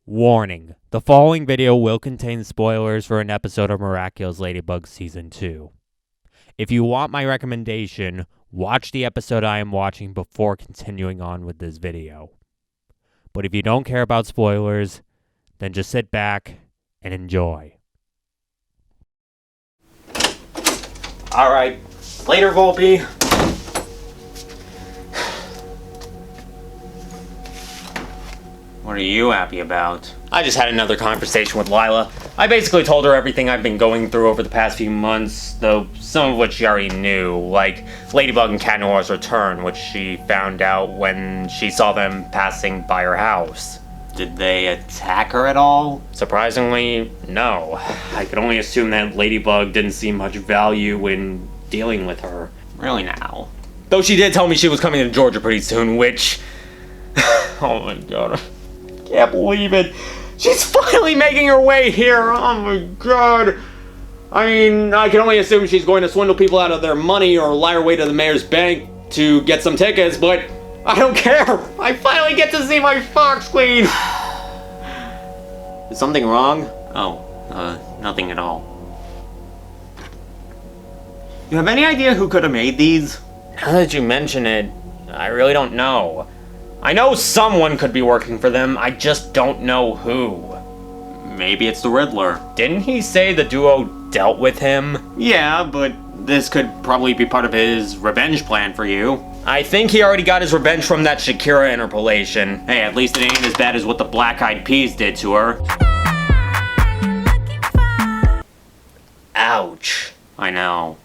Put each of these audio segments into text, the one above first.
Warning, the following video will contain spoilers for an episode of Miraculous Ladybug Season 2. If you want my recommendation, watch the episode I am watching before continuing on with this video. But if you don't care about spoilers, then just sit back and enjoy. Alright, later Volpe. What are you happy about? I just had another conversation with Lila. I basically told her everything I've been going through over the past few months, though some of which she already knew, like Ladybug and Cat Noir's return, which she found out when she saw them passing by her house. Did they attack her at all? Surprisingly, no. I could only assume that Ladybug didn't see much value in dealing with her. Really now. Though she did tell me she was coming to Georgia pretty soon, which... oh my god. I can't believe it. She's finally making her way here. Oh my god. I mean, I can only assume she's going to swindle people out of their money or lie her way to the mayor's bank to get some tickets, but I don't care. I finally get to see my Fox Queen. Is something wrong? Oh, nothing at all. You have any idea who could have made these? Now that you mention it, I really don't know. I know someone could be working for them, I just don't know who. Maybe it's the Riddler. Didn't he say the duo dealt with him? Yeah, but this could probably be part of his revenge plan for you. I think he already got his revenge from that Shakira interpolation. Hey, at least it ain't as bad as what the Black Eyed Peas did to her. Ouch. I know.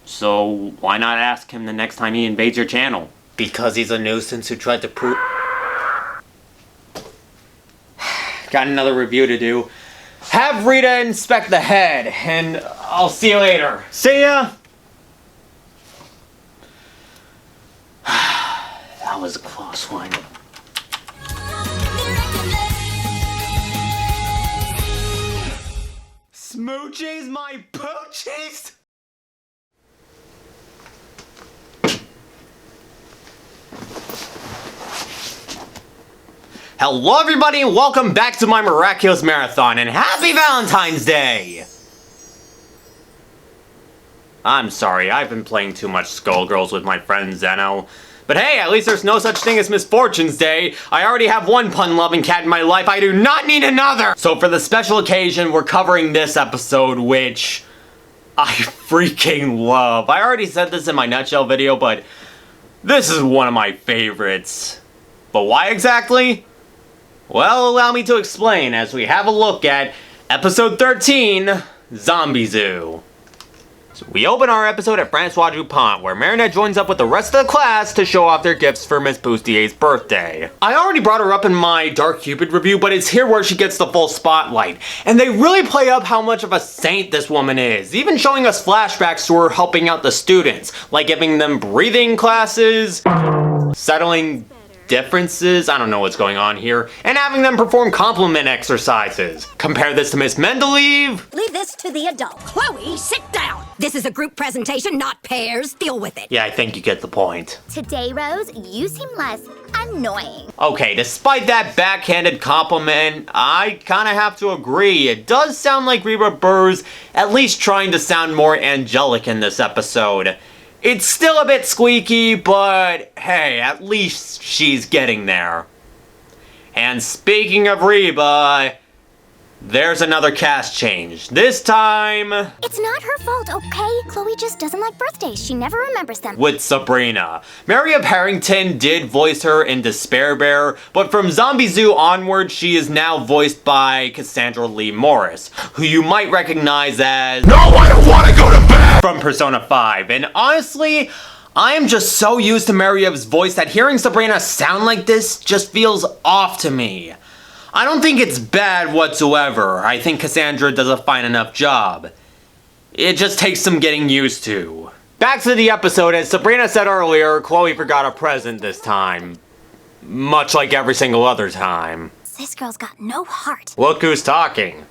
So, why not ask him the next time he invades your channel? Because he's a nuisance who tried to prove... Got another review to do. Have Rita inspect the head, and I'll see you later. See ya! That was a close one. Smoochies, my poochies? Hello everybody and welcome back to my Miraculous Marathon and happy Valentine's Day! I'm sorry, I've been playing too much Skullgirls with my friend Zeno. But hey, at least there's no such thing as Misfortune's Day. I already have one pun-loving cat in my life, I do not need another! So for the special occasion, we're covering this episode, which I freaking love. I already said this in my nutshell video, but this is one of my favorites. But why exactly? Well, allow me to explain as we have a look at episode 13, Zombizou. So we open our episode at Francois Dupont, where Marinette joins up with the rest of the class to show off their gifts for Miss Boustier's birthday. I already brought her up in my Dark Cupid review, but it's here where she gets the full spotlight. And they really play up how much of a saint this woman is, even showing us flashbacks to her helping out the students, like giving them breathing classes, settling differences, I don't know what's going on here, and having them perform compliment exercises. Compare this to Miss Mendeleev. Leave this to the adult. Chloe, sit down. This is a group presentation, not pairs. Deal with it. Yeah, I think you get the point. Today, Rose, you seem less annoying. Okay, despite that backhanded compliment, I kinda have to agree. It does sound like Reba Burr's at least trying to sound more angelic in this episode. It's still a bit squeaky, but hey, at least she's getting there. And speaking of Reba, there's another cast change. This time... It's not her fault, okay? Chloe just doesn't like birthdays. She never remembers them. With Sabrina. Mary of Harrington did voice her in Despair Bear, but from Zombizou onward, she is now voiced by Cassandra Lee Morris, who you might recognize as... No, I don't want to go to bed! From Persona 5. And honestly, I am just so used to Mariev's voice that hearing Sabrina sound like this just feels off to me. I don't think it's bad whatsoever. I think Cassandra does a fine enough job. It just takes some getting used to. Back to the episode, as Sabrina said earlier, Chloe forgot a present this time. Much like every single other time. This girl's got no heart. Look who's talking.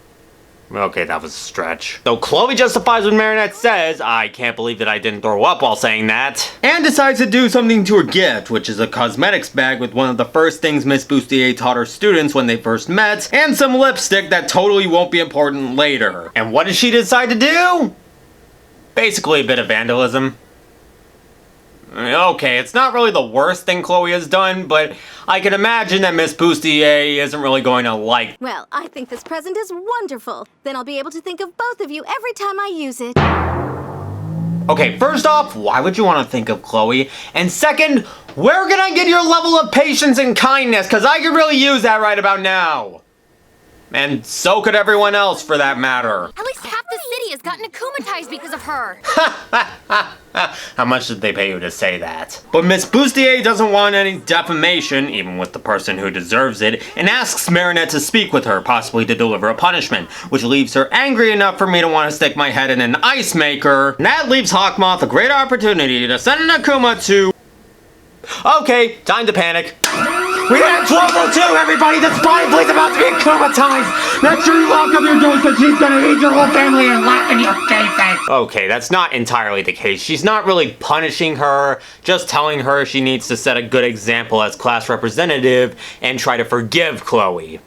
Okay, that was a stretch. Though Chloe justifies what Marinette says, I can't believe that I didn't throw up while saying that. And decides to do something to her gift, which is a cosmetics bag with one of the first things Miss Bustier taught her students when they first met, and some lipstick that totally won't be important later. And what does she decide to do? Basically a bit of vandalism. Okay, it's not really the worst thing Chloe has done, but I can imagine that Miss Bustier isn't really going to like. Well, I think this present is wonderful. Then I'll be able to think of both of you every time I use it. Okay, first off, why would you want to think of Chloe? And second, where can I get your level of patience and kindness? Because I could really use that right about now. And so could everyone else, for that matter. At least half the city has gotten akumatized because of her. How much did they pay you to say that? But Miss Bustier doesn't want any defamation, even with the person who deserves it, and asks Marinette to speak with her, possibly to deliver a punishment, which leaves her angry enough for me to want to stick my head in an ice maker. And that leaves Hawkmoth a great opportunity to send an Akuma to... Okay, time to panic. We have trouble too, everybody! The spy boy's about to be akumatized! Make sure you lock up your doors because she's gonna eat your whole family and laugh in your faces! Okay, that's not entirely the case. She's not really punishing her, just telling her she needs to set a good example as class representative and try to forgive Chloe.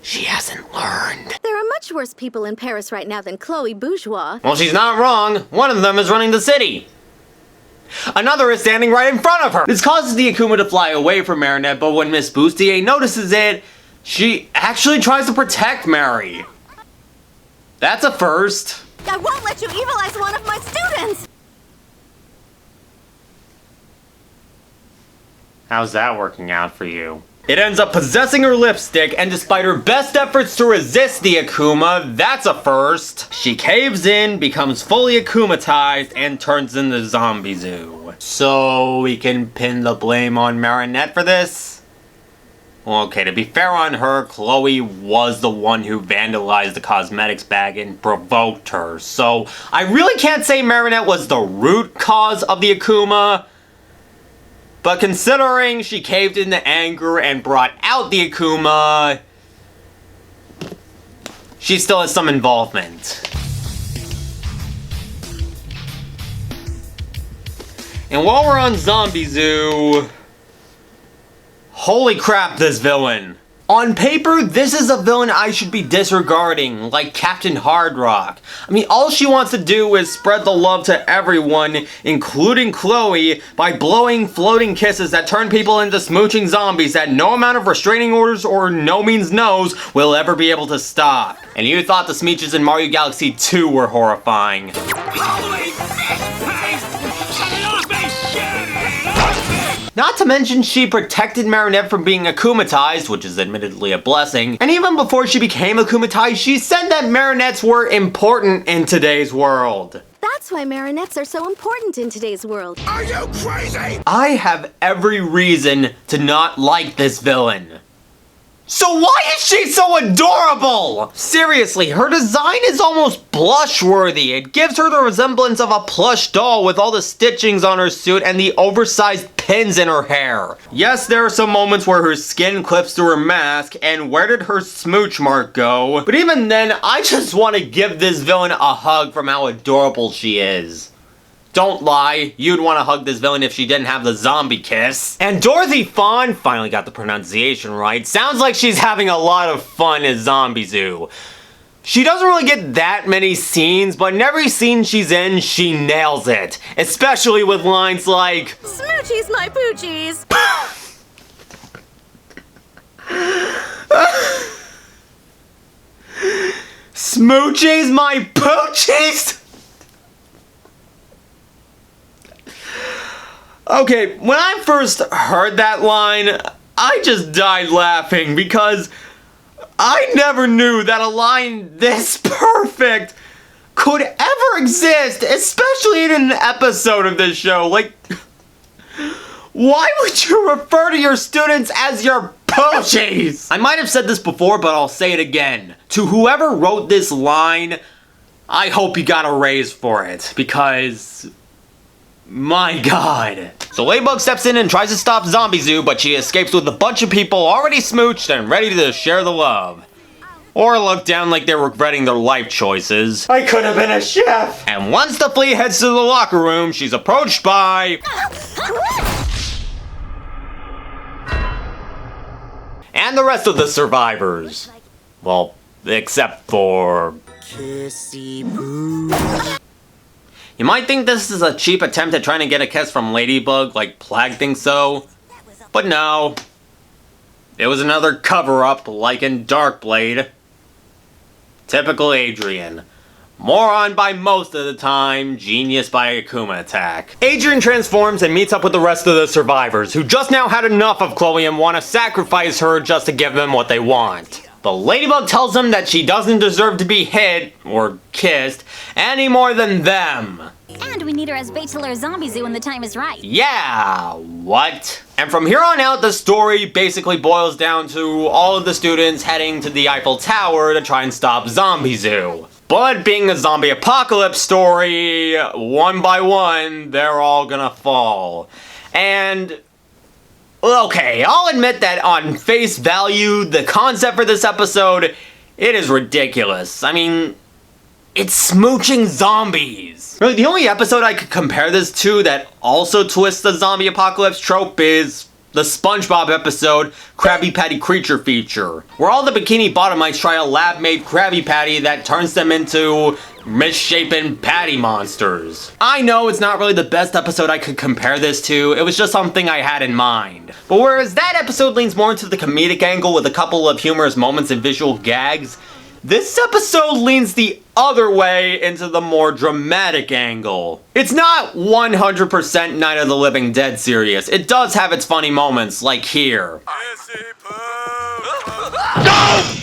She hasn't learned. There are much worse people in Paris right now than Chloe Bourgeois. Well, she's not wrong. One of them is running the city. Another is standing right in front of her. This causes the Akuma to fly away from Marinette, but when Miss Bustier notices it, she actually tries to protect Mary. That's a first. I won't let you evilize one of my students! How's that working out for you? It ends up possessing her lipstick, and despite her best efforts to resist the Akuma, that's a first. She caves in, becomes fully akumatized, and turns into Zombizou. So we can pin the blame on Marinette for this? Okay, to be fair on her, Chloe was the one who vandalized the cosmetics bag and provoked her. So I really can't say Marinette was the root cause of the Akuma. But considering she caved into anger and brought out the Akuma, she still has some involvement. And while we're on Zombizou, holy crap, this villain. On paper, this is a villain I should be disregarding, like Captain Hardrock. I mean, all she wants to do is spread the love to everyone, including Chloe, by blowing floating kisses that turn people into smooching zombies that no amount of restraining orders or no means knows will ever be able to stop. And you thought the Smoochies in Mario Galaxy 2 were horrifying. Not to mention, she protected Marinette from being akumatized, which is admittedly a blessing. And even before she became akumatized, she said that Marinettes were important in today's world. That's why Marinettes are so important in today's world. Are you crazy? I have every reason to not like this villain. So why is she so adorable? Seriously, her design is almost blush-worthy. It gives her the resemblance of a plush doll with all the stitchings on her suit and the oversized pins in her hair. Yes, there are some moments where her skin clips through her mask, and where did her smooch mark go? But even then, I just want to give this villain a hug from how adorable she is. Don't lie, you'd want to hug this villain if she didn't have the zombie kiss. And Dorothy Fawn finally got the pronunciation right. Sounds like she's having a lot of fun as Zombizou. She doesn't really get that many scenes, but in every scene she's in, she nails it. Especially with lines like, Smoochies, my poochies! Smoochies, my poochies? Okay, when I first heard that line, I just died laughing because I never knew that a line this perfect could ever exist, especially in an episode of this show. Like, why would you refer to your students as your poochies? I might have said this before, but I'll say it again. To whoever wrote this line, I hope you got a raise for it, because My god. So Ladybug steps in and tries to stop Zombizou, but she escapes with a bunch of people already smooched and ready to share the love. Or look down like they're regretting their life choices. I could have been a chef! And once the fleet heads to the locker room, she's approached by... and the rest of the survivors. Well, except for... Kissy Boo. You might think this is a cheap attempt at trying to get a kiss from Ladybug, like Plague thinks so. But no. It was another cover-up, like in Darkblade. Typical Adrian. Moron by most of the time, genius by Akuma attack. Adrian transforms and meets up with the rest of the survivors, who just now had enough of Chloe and want to sacrifice her just to give them what they want. But Ladybug tells them that she doesn't deserve to be hit, or kissed, any more than them. And we need her as bait to lure Zombizou when the time is right. Yeah, what? And from here on out, the story basically boils down to all of the students heading to the Eiffel Tower to try and stop Zombizou. But being a zombie apocalypse story, one by one, they're all gonna fall. And... okay, I'll admit that on face value, the concept for this episode, it is ridiculous. I mean, it's smooching zombies. Really, the only episode I could compare this to that also twists the zombie apocalypse trope is the SpongeBob episode, Krabby Patty Creature Feature, where all the Bikini Bottomites try a lab-made Krabby Patty that turns them into misshapen patty monsters. I know it's not really the best episode I could compare this to, it was just something I had in mind. But whereas that episode leans more into the comedic angle with a couple of humorous moments and visual gags, this episode leans the other way into the more dramatic angle. It's not 100% Night of the Living Dead serious. It does have its funny moments, like here.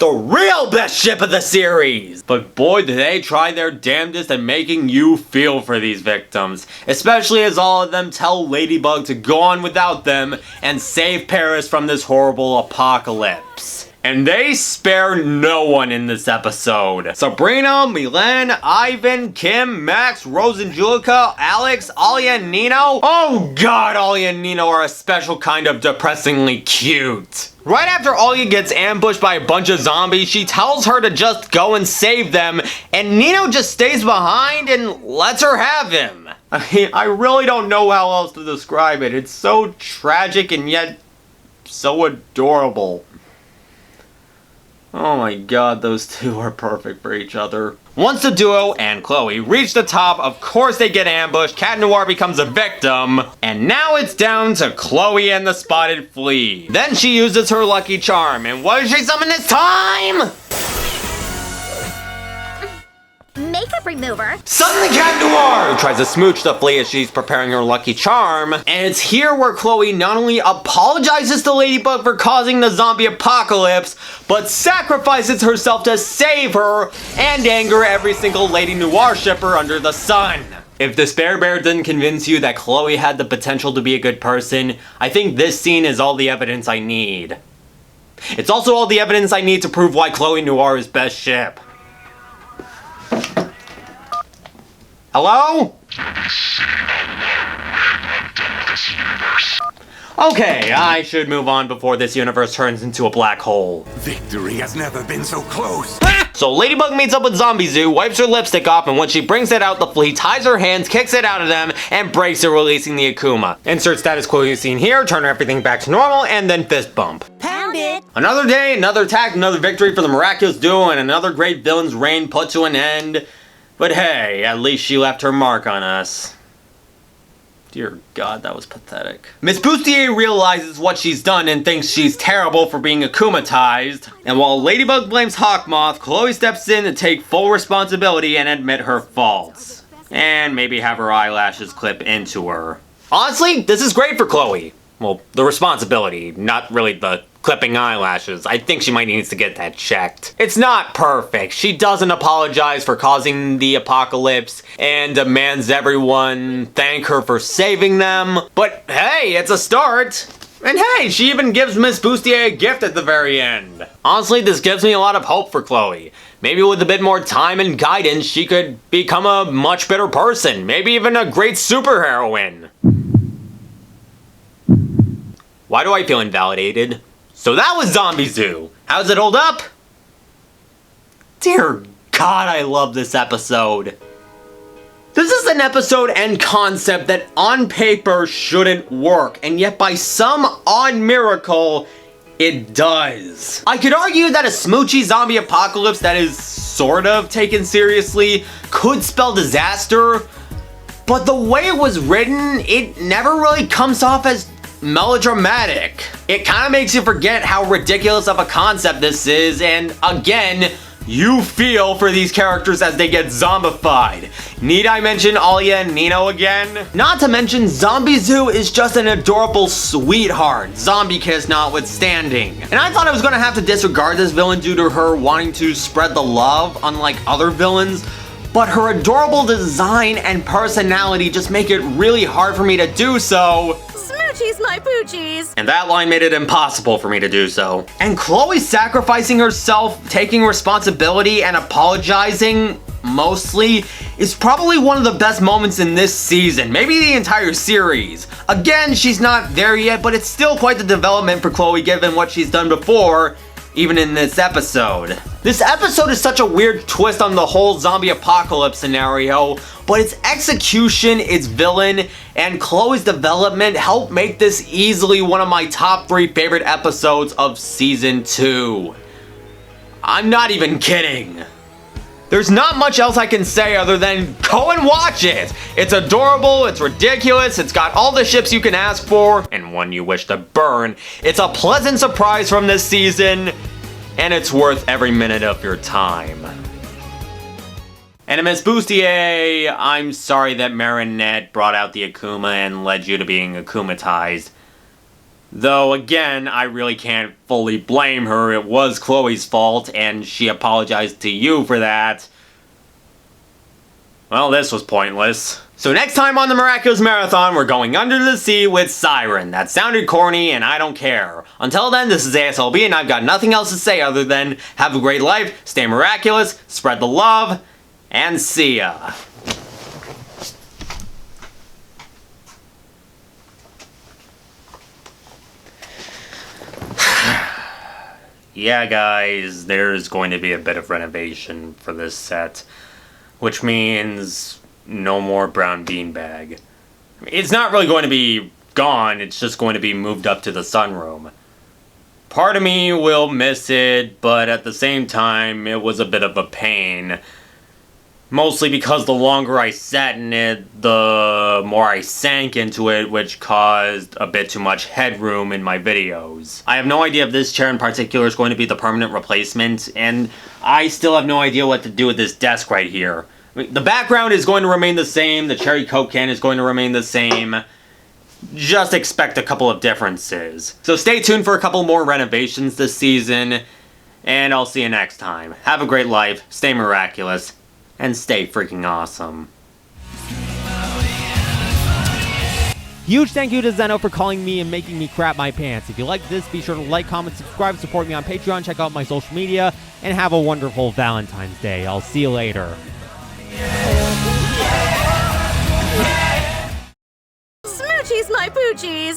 The real best ship of the series! But boy, did they try their damnedest at making you feel for these victims. Especially as all of them tell Ladybug to go on without them and save Paris from this horrible apocalypse. And they spare no one in this episode. Sabrina, Milan, Ivan, Kim, Max, Rose Angelica, Alex, Alia, and Nino. Oh god, Alia and Nino are a special kind of depressingly cute. Right after Alia gets ambushed by a bunch of zombies, she tells her to just go and save them, and Nino just stays behind and lets her have him. I mean, I really don't know how else to describe it. It's so tragic and yet so adorable. Oh my god, those two are perfect for each other. Once the duo and Chloe reach the top, of course they get ambushed, Cat Noir becomes a victim, and now it's down to Chloe and the spotted flea. Then she uses her lucky charm, and what does she summon this time? Makeup remover. Suddenly Cat Noir tries to smooch the flea as she's preparing her lucky charm, and it's here where Chloe not only apologizes to Ladybug for causing the zombie apocalypse, but sacrifices herself to save her and anger every single Lady Noir shipper under the sun. If Despair Bear didn't convince you that Chloe had the potential to be a good person, I think this scene is all the evidence I need. It's also all the evidence I need to prove why Chloe Noir is best ship. Hello? Okay, I should move on before this universe turns into a black hole. Victory has never been so close. So Ladybug meets up with Zombizou, wipes her lipstick off, and when she brings it out, the flea ties her hands, kicks it out of them, and breaks it, releasing the Akuma. Insert status quo scene here, turn everything back to normal, and then fist bump. Pound it! Another day, another attack, another victory for the Miraculous duo, and another great villain's reign put to an end. But hey, at least she left her mark on us. Dear God, that was pathetic. Miss Bustier realizes what she's done and thinks she's terrible for being akumatized. And while Ladybug blames Hawkmoth, Chloe steps in to take full responsibility and admit her faults. And maybe have her eyelashes clip into her. Honestly, this is great for Chloe. Well, the responsibility, not really the clipping eyelashes. I think she might need to get that checked. It's not perfect. She doesn't apologize for causing the apocalypse and demands everyone thank her for saving them. But hey, it's a start. And hey, she even gives Miss Bustier a gift at the very end. Honestly, this gives me a lot of hope for Chloe. Maybe with a bit more time and guidance, she could become a much better person. Maybe even a great superheroine. Why do I feel invalidated? So that was Zombizou. How's it hold up? Dear God, I love this episode. This is an episode and concept that on paper shouldn't work, and yet by some odd miracle, it does. I could argue that a Smoochie zombie apocalypse that is sort of taken seriously could spell disaster, but the way it was written, it never really comes off as melodramatic. It kind of makes you forget how ridiculous of a concept this is, and again, you feel for these characters as they get zombified. Need I mention Alia and Nino again? Not to mention, Zombizou is just an adorable sweetheart, zombie kiss notwithstanding. And I thought I was gonna have to disregard this villain due to her wanting to spread the love, unlike other villains, but her adorable design and personality just make it really hard for me to do so. Smoochies, my poochies. And that line made it impossible for me to do so. And Chloe sacrificing herself, taking responsibility, and apologizing, mostly, is probably one of the best moments in this season, maybe the entire series. Again, she's not there yet, but it's still quite the development for Chloe given what she's done before, even in this episode. This episode is such a weird twist on the whole zombie apocalypse scenario, but its execution, its villain, and Chloe's development help make this easily one of my top 3 favorite episodes of Season 2. I'm not even kidding. There's not much else I can say other than go and watch it. It's adorable, it's ridiculous, it's got all the ships you can ask for, and one you wish to burn. It's a pleasant surprise from this season, and it's worth every minute of your time. And Miss Bustier, I'm sorry that Marinette brought out the Akuma and led you to being akumatized. Though, again, I really can't fully blame her. It was Chloe's fault, and she apologized to you for that. Well, this was pointless. So next time on the Miraculous Marathon, we're going under the sea with Siren. That sounded corny, and I don't care. Until then, this is ASLB, and I've got nothing else to say other than have a great life, stay miraculous, spread the love, and see ya. Yeah, guys, there's going to be a bit of renovation for this set, which means no more brown beanbag. It's not really going to be gone, it's just going to be moved up to the sunroom. Part of me will miss it, but at the same time, it was a bit of a pain. Mostly because the longer I sat in it, the more I sank into it, which caused a bit too much headroom in my videos. I have no idea if this chair in particular is going to be the permanent replacement, and I still have no idea what to do with this desk right here. I mean, the background is going to remain the same, the cherry Coke can is going to remain the same. Just expect a couple of differences. So stay tuned for a couple more renovations this season, and I'll see you next time. Have a great life, stay miraculous, and stay freaking awesome. Huge thank you to Zeno for calling me and making me crap my pants. If you like this, be sure to like, comment, subscribe, support me on Patreon, check out my social media, and have a wonderful Valentine's Day. I'll see you later. Smoochies, my poochies.